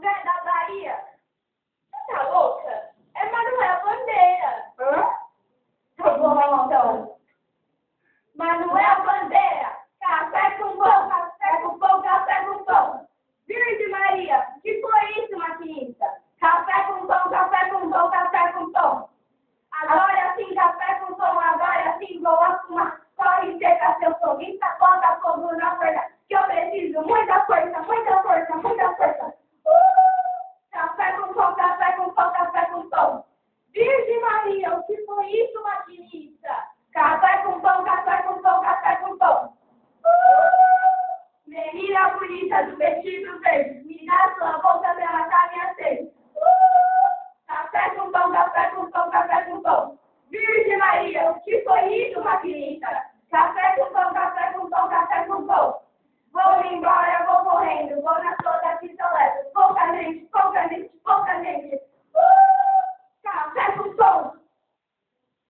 Zé da Bahia. Você tá louca? É Manuel Bandeira. Hã? Tá bom, então. Manuel Bandeira. Café com pão, café com pão, café com pão. Virgem Maria, que foi isso, maquinista? Café com pão, café com pão, café com pão. Agora sim, café com pão, agora sim, vou arrumar. Corre, seca seu sorriso, bota fogo na força, que eu preciso muita força, muita força, muita força. Café com pão, café com pão, café com pão. Virgem Maria, o que foi isso, maquinista? Café com pão, café com pão, café com pão. Menina bonita do vestido verde, me dá sua boca pra matar minha sede. Café com pão, café com pão, café com pão. Virgem Maria, o que foi isso, maquinista?